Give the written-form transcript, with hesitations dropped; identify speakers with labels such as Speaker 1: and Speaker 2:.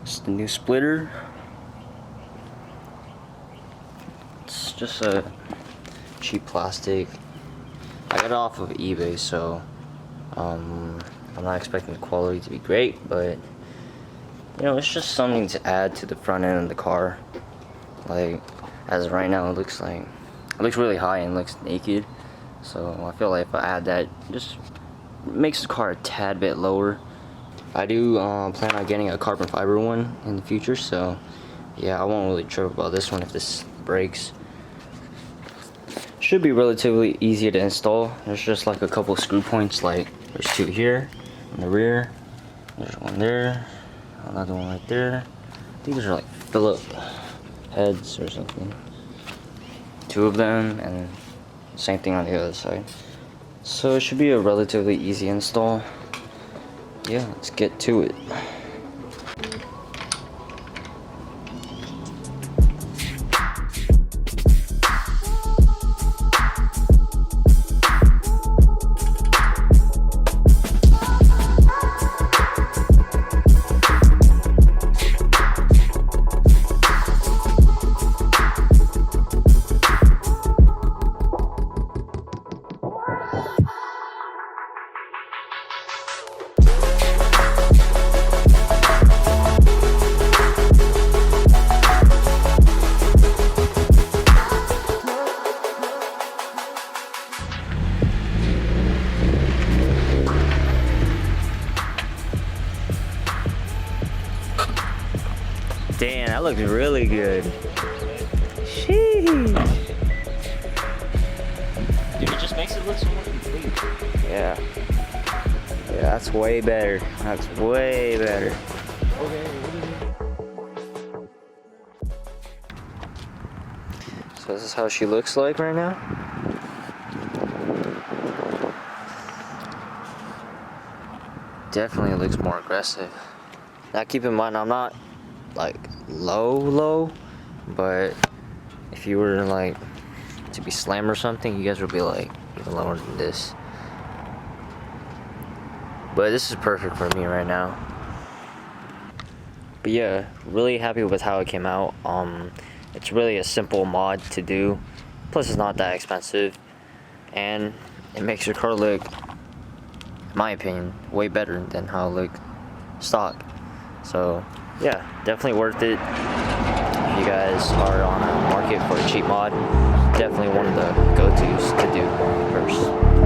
Speaker 1: It's the new splitter. It's just a cheap plastic. I got it off of eBay, so I'm not expecting the quality to be great, but you know, it's just something to add to the front end of the car. Like, as of right now, it looks really high and looks naked. So I feel like if I add that, it just makes the car a tad bit lower. I do plan on getting a carbon fiber one in the future, so yeah, I won't really trip about this one if this breaks. Should be relatively easy to install. There's just like a couple screw points, like there's two here in the rear, there's one there, another one right there. I think these are like Phillip heads or something. Two of them, and same thing on the other side. So it should be a relatively easy install. Yeah, let's get to it. Damn, that looks really good. Sheesh. Dude, it just makes it look so more complete. Yeah. Yeah, that's way better. That's way better. Okay. So this is how she looks like right now. Definitely looks more aggressive. Now keep in mind, I'm not like low, but if you were like to be slam or something, you guys would be like even lower than this. But this is perfect for me right now. But yeah, really happy with how it came out. It's really a simple mod to do, plus it's not that expensive, and it makes your car look, in my opinion, way better than how it looked stock. So yeah, definitely worth it. If you guys are on a market for a cheap mod, definitely one of the go-tos to do first.